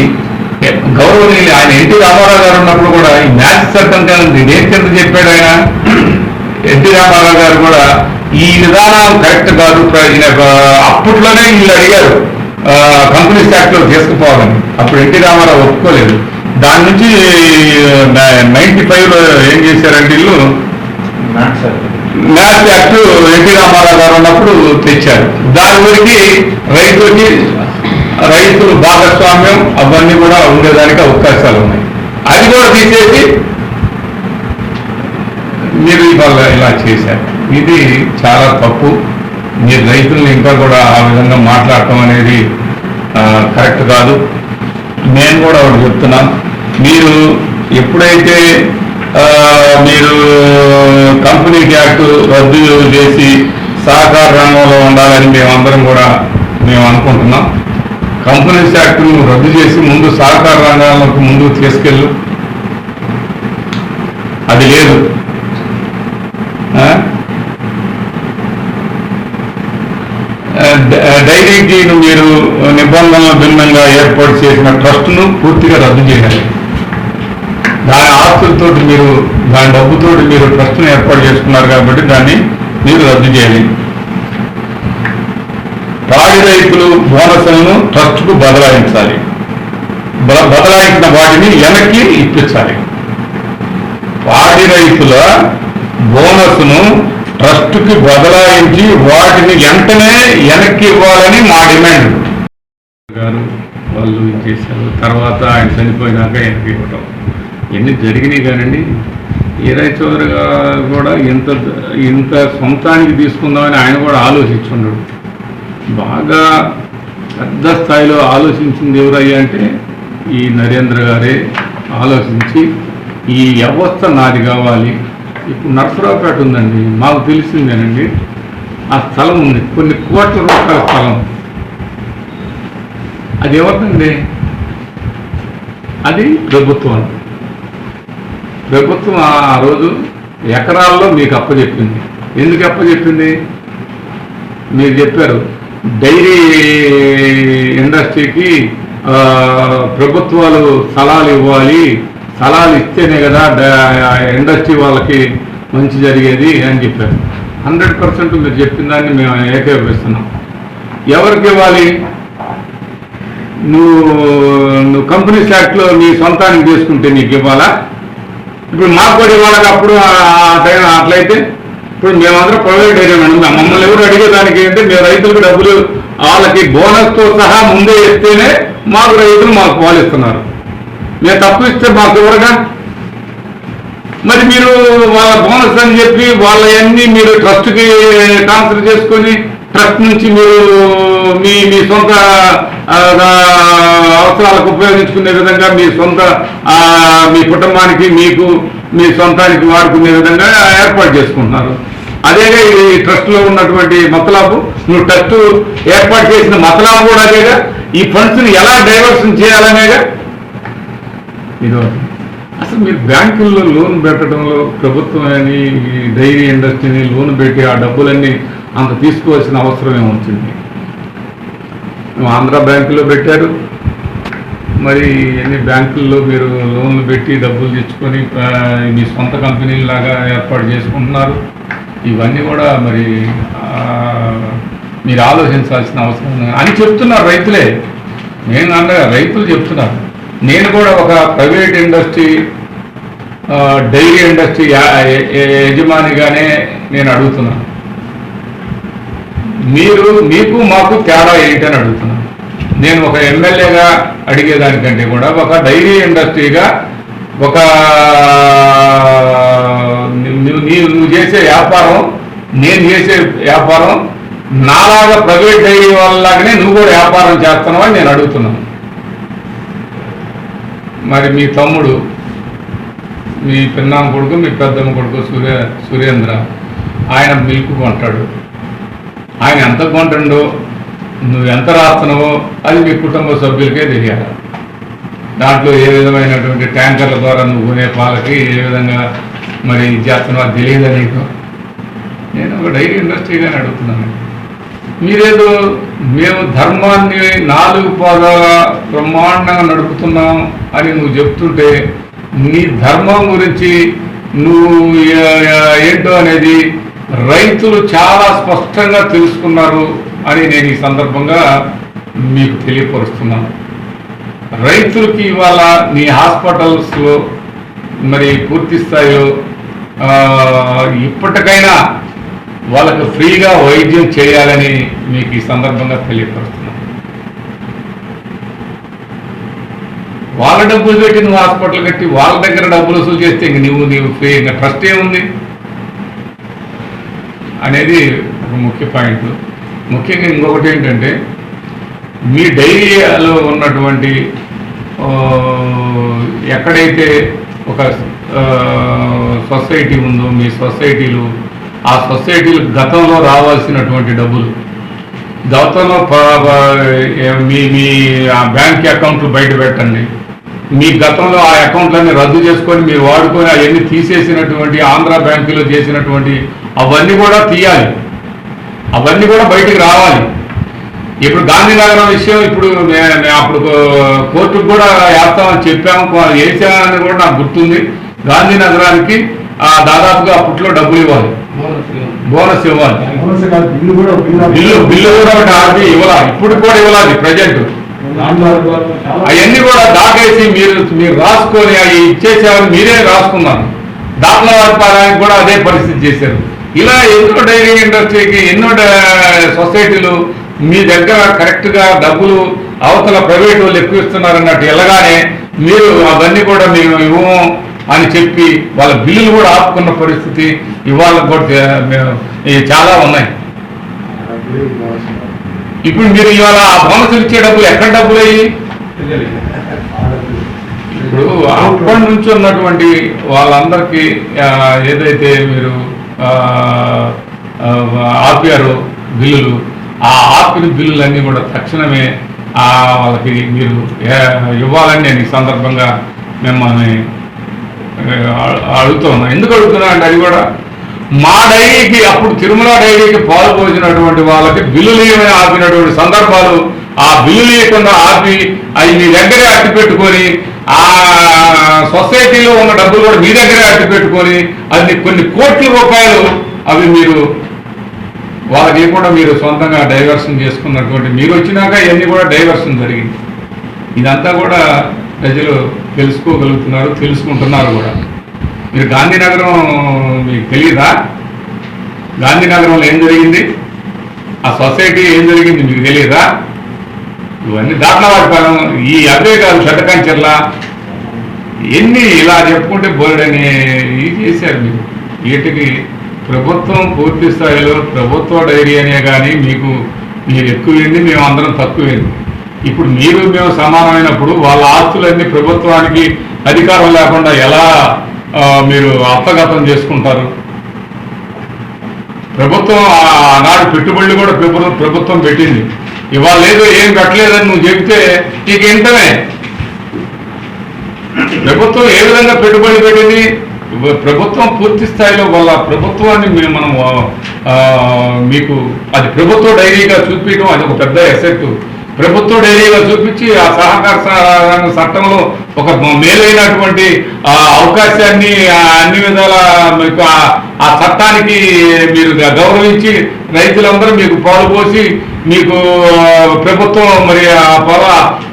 గౌరవనీయులు ఆయన ఎన్టీ రామారావు గారు ఉన్నప్పుడు కూడా ఈ మ్యాచ్ చట్టం కానీ దేని కింద చెప్పాడు ఆయన. ఎన్టీ రామారావు గారు కూడా ఈ విధానం కరెక్ట్ కాదు, అప్పట్లోనే వీళ్ళు అడిగారు కంపెనీస్ యాక్ట్ లో తీసుకుపోవాలని. అప్పుడు ఎన్టీ రామారావు ఒప్పుకోలేదు. దాని నుంచి 95లో ఏం చేశారంటే వీళ్ళు మ్యాథ్స్ యాక్ట్ ఎన్టీ రామారావు గారు ఉన్నప్పుడు తెచ్చారు. దాని గురించి రైతులు భాగస్వామ్యం అవన్నీ కూడా ఉండేదానికి అవకాశాలు ఉన్నాయి. అది కూడా తీసేసి మీరు ఇవాళ ఇలా చేశారు. ఇది చాలా తప్పు. మీరు రైతుల్ని ఇంకా కూడా ఆ విధంగా మాట్లాడటం అనేది కరెక్ట్ కాదు. నేను కూడా ఒకటి చెప్తున్నాను, మీరు ఎప్పుడైతే మీరు కంపెనీ యాక్ట్ రద్దు చేసి సహకార రంగంలో ఉండాలని మేము అనుకుంటున్నాం. కంపెనీస్ యాక్ట్ను రద్దు చేసి ముందు సహకార రంగాలకు ముందుకు తీసుకెళ్ళు. అది లేదు. డైరీకి మీరు నిబంధనల భిన్నంగా ఏర్పాటు చేసిన ట్రస్ట్ను పూర్తిగా రద్దు చేయాలి. దాని ఆస్తులతో దాని డబ్బుతో మీరు ట్రస్ట్ను ఏర్పాటు చేసుకున్నారు కాబట్టి దాన్ని మీరు రద్దు చేయాలి. పాడి రైతులు బోనస్లను ట్రస్ట్కు బదలాయించాలి. బదలాయించిన వాటిని వెనక్కి ఇప్పించాలి. పాడి రైతుల బోనస్ను ట్రస్ట్కి బదలాయించి వాటిని వెంటనే వెనక్కి ఇవ్వాలని మా డిమాండ్. గారు వాళ్ళు చేశారు. తర్వాత ఆయన చనిపోయినాక వెనక్కి ఇవ్వటం ఎన్ని జరిగినాయి కానండి. ఈరయ్య చౌదరి గారు కూడా ఇంత సొంతానికి తీసుకుందామని ఆయన కూడా ఆలోచించున్నాడు. బాగా పెద్ద స్థాయిలో ఆలోచించింది ఎవరయ్యా అంటే ఈ నరేంద్ర గారే ఆలోచించి ఈ వ్యవస్థ నాది కావాలి. ఇప్పుడు నరసరావుపేట ఉందండి, మాకు తెలిసిందేనండి. ఆ స్థలం ఉంది, కొన్ని కోట్ల రూపాయల స్థలం. అది ఎవరిదండి? అది ప్రభుత్వం. ఆ రోజు ఎకరాల్లో మీకు అప్పచెప్పింది. ఎందుకు అప్పచెప్పింది? మీరు చెప్పారు డైరీ ఇండస్ట్రీకి ప్రభుత్వాలు స్థలాలు ఇవ్వాలి, స్థలాలు ఇస్తేనే కదా ఇండస్ట్రీ వాళ్ళకి మంచి జరిగేది అని చెప్పారు. 100% మీరు చెప్పిన దాన్ని మేము ఏకీభవిస్తున్నాం. ఎవరికి ఇవ్వాలి? నువ్వు కంపెనీస్ యాక్ట్లో నీ సొంతానికి తీసుకుంటే నీకు ఇవ్వాలా? ఇప్పుడు మాకు కూడా ఇవ్వాలి. అప్పుడు అట్లయితే ఇప్పుడు మేమందరం ప్రైవేట్ ఏరియామండి. మమ్మల్ని ఎవరు అడిగేదానికి అంటే మేము రైతులకు డబ్బులు వాళ్ళకి బోనస్తో సహా ముందే ఇస్తేనే మాకు పాలిస్తున్నారు. మేము తప్పు ఇస్తే మాకు ఎవరుగా? మరి మీరు వాళ్ళ బోనస్ అని చెప్పి వాళ్ళవన్నీ మీరు ట్రస్ట్కి ట్రాన్స్ఫర్ చేసుకొని ట్రస్ట్ నుంచి మీరు మీ సొంత అవసరాలకు ఉపయోగించుకునే విధంగా మీ కుటుంబానికి మీ సొంతానికి వాడుకునే విధంగా ఏర్పాటు చేసుకుంటున్నారు. అదేగా ఈ ట్రస్ట్లో ఉన్నటువంటి మతలాబు. నువ్వు ట్రస్ట్ ఏర్పాటు చేసిన మతలాబు కూడా అదేగా. ఈ ఫండ్స్ని ఎలా డైవర్షన్ చేయాలనేగా. ఇది అసలు మీరు బ్యాంకుల్లో లోన్ పెట్టడంలో ప్రభుత్వం అని డైరీ ఇండస్ట్రీని లోన్ పెట్టి ఆ డబ్బులన్నీ అంత తీసుకోవాల్సిన అవసరం ఏమవుతుంది? ఆంధ్ర బ్యాంకులో పెట్టారు, మరి ఎన్ని బ్యాంకుల్లో మీరు లోన్లు పెట్టి డబ్బులు తెచ్చుకొని మీ సొంత కంపెనీలాగా ఏర్పాటు చేసుకుంటున్నారు. ఇవన్నీ కూడా మరి మీరు ఆలోచించాల్సిన అవసరం అని చెప్తున్నారు రైతులే. నేను అన్నగా రైతులు చెప్తున్నారు. నేను కూడా ఒక ప్రైవేట్ ఇండస్ట్రీ డైరీ ఇండస్ట్రీ యజమానిగానే నేను అడుగుతున్నాను. మీకు మాకు తేడా ఏంటని అడుగుతున్నాను. నేను ఒక ఎమ్మెల్యేగా అడిగేదానికంటే కూడా ఒక డైరీ ఇండస్ట్రీగా నువ్వు చేసే వ్యాపారం, నేను చేసే వ్యాపారం నాలాగా ప్రైవేట్ డైరీ వాళ్ళలాగానే నువ్వు కూడా వ్యాపారం చేస్తున్నావు అని నేను అడుగుతున్నాను. మరి మీ తమ్ముడు, మీ పిన్నాం కొడుకు, మీ పెద్దమ్మ కొడుకు సురేంద్ర ఆయన మిల్క్ కొంటాడు. ఆయన ఎంత కొంటుండో, నువ్వు ఎంత రాస్తున్నావో అది మీ కుటుంబ సభ్యులకే తెలియాలి. దాంట్లో ఏ విధమైనటువంటి ట్యాంకర్ల ద్వారా నువ్వు కొనే పాలకి ఏ విధంగా మరి ఇది చేస్తున్నావో తెలియదా నీకు? నేను ఒక డైరీ ఇండస్ట్రీగానే అడుగుతున్నాను. మీరేదో మేము ధర్మాన్ని 4 పాదాల బ్రహ్మాండంగా నడుపుతున్నాం అని నువ్వు చెప్తుంటే నీ ధర్మం గురించి నువ్వు ఏంటో అనేది రైతులు చాలా స్పష్టంగా తెలుసుకున్నారు అని నేను ఈ సందర్భంగా మీకు తెలియపరుస్తున్నాను. రైతులకి ఇవాళ మీ హాస్పిటల్స్లో మరి పూర్తి స్థాయిలో ఇప్పటికైనా వాళ్ళకు ఫ్రీగా వైద్యం చేయాలని మీకు ఈ సందర్భంగా తెలియపరుస్తున్నాను. వాళ్ళ డబ్బులు పెట్టి నువ్వు హాస్పిటల్ కట్టి వాళ్ళ దగ్గర డబ్బులు వసూలు చేస్తే ఇంక నీవు ఫ్రీ, ఇంకా ట్రస్ట్ ఏముంది అనేది ఒక ముఖ్య పాయింట్. ముఖ్యంగా ఇంకొకటి ఏంటంటే, మీ డైరీలో ఉన్నటువంటి ఎక్కడైతే ఒక సొసైటీ ఉందో మీ సొసైటీలు, ఆ సొసైటీలు గతంలో రావాల్సినటువంటి డబ్బులు గతంలో మీ మీ బ్యాంక్ అకౌంట్లు బయట పెట్టండి. మీ గతంలో ఆ అకౌంట్లన్నీ రద్దు చేసుకొని మీరు వాడుకొని అవన్నీ తీసేసినటువంటి ఆంధ్ర బ్యాంకులో చేసినటువంటి అవన్నీ కూడా తీయాలి, అవన్నీ కూడా బయటికి రావాలి. ఇప్పుడు గాంధీనగరం విషయం ఇప్పుడు అప్పుడు కోర్టుకు కూడా వేస్తామని చెప్పాము, వేసామని కూడా నాకు గుర్తుంది. గాంధీనగరానికి దాదాపుగా అప్పట్లో డబ్బులు ఇవ్వాలి, బోనస్ ఇవ్వాలి, బిల్లు కూడా ఒకటి ఆర్బీ ఇవ్వాలి, ఇప్పుడు కూడా ఇవ్వాలి ప్రజెంట్. అవన్నీ కూడా దాటేసి మీరు రాసుకొని అవి ఇచ్చేసేవాళ్ళు మీరే రాసుకున్నారు. దాఖలా వ్యాపారానికి కూడా అదే పరిస్థితి చేశారు. ఇలా ఎన్నో డైరీ ఇండస్ట్రీకి ఎన్నో సొసైటీలు మీ దగ్గర కరెక్ట్గా డబ్బులు అవతల ప్రైవేట్ వాళ్ళు ఎక్కువ ఇస్తున్నారన్నట్టు వెళ్ళగానే మీరు అవన్నీ కూడా మేము ఇవ్వము అని చెప్పి వాళ్ళ బిల్లులు కూడా ఆపుకున్న పరిస్థితి ఇవాళ కూడా చాలా ఉన్నాయి. ఇప్పుడు మీరు ఇవాళ ఆ బోనసులు ఇచ్చే డబ్బులు ఎక్కడ డబ్బులు అయ్యి ఇప్పుడు అప్పటి నుంచి ఉన్నటువంటి వాళ్ళందరికీ ఏదైతే మీరు ఆపారో బిల్లులు, ఆ ఆపిన బిల్లులన్నీ కూడా తక్షణమే వాళ్ళకి మీరు ఇవ్వాలని నేను ఈ సందర్భంగా మిమ్మల్ని అడుగుతున్నా. ఎందుకు అడుగుతున్నా అంటే, అది కూడా మా డైరీకి అప్పుడు తిరుమల డైరీకి పాలు పోసినటువంటి వాళ్ళకి బిల్లులు ఏమైనా ఆపినటువంటి సందర్భాలు, ఆ బిల్లులు లేకుండా ఆపి అవి మీ దగ్గరే అట్టి పెట్టుకొని ఆ సొసైటీలో ఉన్న డబ్బులు కూడా మీ దగ్గరే అట్టి పెట్టుకొని అది కొన్ని కోట్ల రూపాయలు అవి మీరు వాళ్ళకి కూడా మీరు సొంతంగా డైవర్షన్ చేసుకున్నటువంటి, మీరు వచ్చినాక ఇవన్నీ కూడా డైవర్షన్ జరిగింది. ఇదంతా కూడా ప్రజలు తెలుసుకోగలుగుతున్నారు, తెలుసుకుంటున్నారు కూడా. మీరు గాంధీనగరం మీకు తెలియదా? గాంధీనగరంలో ఏం జరిగింది, ఆ సొసైటీ ఏం జరిగింది మీకు తెలియదా? ఇవన్నీ దాఖలావాడిపాలెం, ఈ అవే కాదు, షటకంచెర్ల, ఎన్ని ఇలా చెప్పుకుంటే బోర్డని ఇది చేశారు మీరు. వీటికి ప్రభుత్వం పూర్తి స్థాయిలో ప్రభుత్వ డైరీ అనే కానీ మీరు ఎక్కువైంది, మేము అందరం తక్కువైంది. ఇప్పుడు మీరు మేము సమానమైనప్పుడు వాళ్ళ ఆస్తులన్నీ ప్రభుత్వానికి అధికారం లేకుండా ఎలా మీరు హస్తగతం చేసుకుంటారు? ప్రభుత్వం ఆనాడు పెట్టుబడులు కూడా ప్రభుత్వం పెట్టింది, ఇవాళ లేదు ఏం పెట్టలేదని నువ్వు చెప్తే నీకు ఏంటనే. ప్రభుత్వం ఏ విధంగా పెట్టుబడి పెట్టింది? ప్రభుత్వం పూర్తి స్థాయిలో వాళ్ళ ప్రభుత్వాన్ని మనం మీకు అది ప్రభుత్వ డైరీగా చూపించడం అది ఒక పెద్ద ఎసెట్. ప్రభుత్వ డైరీగా చూపించి ఆ సహకార చట్టంలో ఒక మేలైనటువంటి అవకాశాన్ని అన్ని విధాల మీకు ఆ చట్టానికి మీరు గౌరవించి రైతులందరూ మీకు పాలు పోసి మీకు ప్రభుత్వం మరి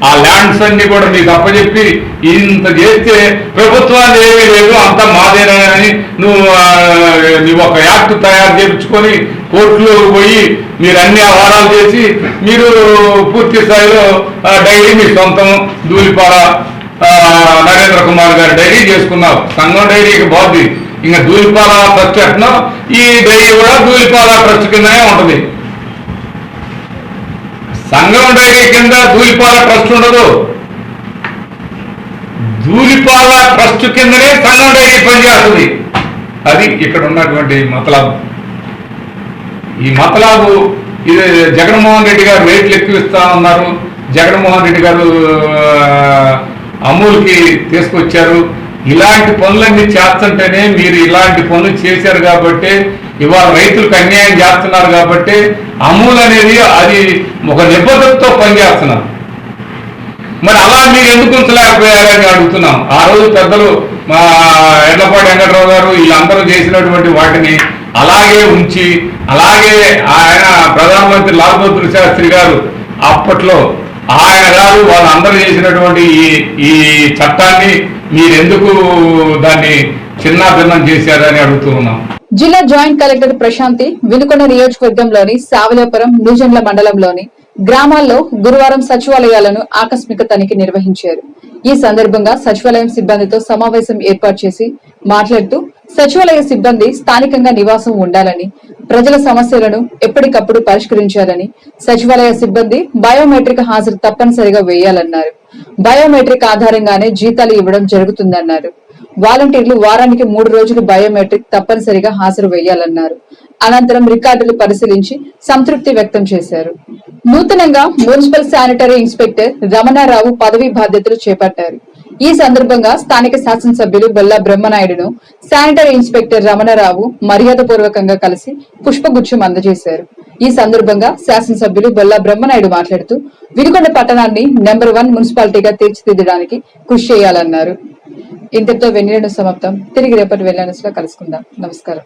ఆ ల్యాండ్స్ అన్ని కూడా మీకు అప్పచెప్పి ఇంత చేస్తే ప్రభుత్వాన్ని ఏమీ లేదు అంతా మాదేనని నువ్వు ఒక యాక్ట్ తయారు చేయించుకొని కోర్టులో పోయి మీరు అన్ని ఆధారాలు చేసి మీరు పూర్తి స్థాయిలో డైరీ మీ సొంతం ధూళిపాల నరేంద్ర కుమార్ గారి డైరీ చేసుకున్నావు. సంఘం డైరీకి బాగుంది, ఇంకా ధూళిపాల ట్రస్ట్ ఎట్నో ఈ డైరీ కూడా ధూళిపాల ట్రస్ట్ కిందనే ఉంటుంది. సంఘం డైరీ కింద ధూళిపాల ట్రస్ట్ ఉండదు, ధూళిపాల ట్రస్ట్ కిందనే సంఘం డైరీ పనిచేస్తుంది. అది ఇక్కడ ఉన్నటువంటి మతలాబు. ఈ మతలాబు ఇది జగన్మోహన్ రెడ్డి గారు రేట్లు ఎక్కువ ఇస్తా ఉన్నారు, జగన్మోహన్ రెడ్డి గారు అమూల్కి తీసుకొచ్చారు. ఇలాంటి పనులన్నీ చేస్తుంటేనే మీరు ఇలాంటి పనులు చేశారు కాబట్టి ఇవాళ రైతులకు అన్యాయం చేస్తున్నారు కాబట్టి అమూల్ అనేది అది ఒక నిబద్ధతతో పనిచేస్తున్నారు. మరి అలా మీరు ఎందుకు ఉంచలేకపోయారని అడుగుతున్నాం. ఆ రోజు పెద్దలు మా ఎడ్లపాటి వెంకటరావు గారు వీళ్ళందరూ చేసినటువంటి వాటిని అలాగే ఉంచి అలాగే ఆయన ప్రధానమంత్రి లాల్ బహదూర్ శాస్త్రి గారు అప్పట్లో ఆయన గారు వాళ్ళందరూ చేసినటువంటి ఈ చట్టాన్ని మీరెందుకు దాన్ని చిన్నాభిన్నం చేశారని అడుగుతూ ఉన్నాం. జిల్లా జాయింట్ కలెక్టర్ ప్రశాంతి వినుకొండ నియోజకవర్గంలోని సావలేపురం నూజెండ్ల మండలంలోని గ్రామాల్లో గురువారం సచివాలయాలను ఆకస్మిక తనిఖీ నిర్వహించారు. ఈ సందర్భంగా సచివాలయం సిబ్బందితో సమావేశం ఏర్పాటు చేసి మాట్లాడుతూ సచివాలయ సిబ్బంది స్థానికంగా నివాసం ఉండాలని, ప్రజల సమస్యలను ఎప్పటికప్పుడు పరిష్కరించాలని, సచివాలయ సిబ్బంది బయోమెట్రిక్ హాజరు తప్పనిసరిగా వేయాలన్నారు. బయోమెట్రిక్ ఆధారంగానే జీతాలు ఇవ్వడం జరుగుతుందన్నారు. వాలంటీర్లు వారానికి 3 రోజులు బయోమెట్రిక్ తప్పనిసరిగా హాజరు వేయాలన్నారు. అనంతరం రికార్డులు పరిశీలించి సంతృప్తి వ్యక్తం చేశారు. నూతనంగా మున్సిపల్ శానిటరీ ఇన్స్పెక్టర్ రమణారావు పదవీ బాధ్యతలు చేపట్టారు. ఈ సందర్భంగా స్థానిక శాసనసభ్యులు బొల్లా బ్రహ్మనాయుడును శానిటరీ ఇన్స్పెక్టర్ రమణారావు మర్యాదపూర్వకంగా కలిసి పుష్పగుచ్చం అందజేశారు. ఈ సందర్భంగా శాసనసభ్యులు బొల్లా బ్రహ్మనాయుడు మాట్లాడుతూ వినుకొండ పట్టణాన్ని నెంబర్ 1 మున్సిపాలిటీగా తీర్చిదిద్దడానికి కృషి చేయాలన్నారు. ఇంతటితో వెన్నెల సమాప్తం. తిరిగి రేపటి వెన్నెల కలుసుకుందాం. నమస్కారం.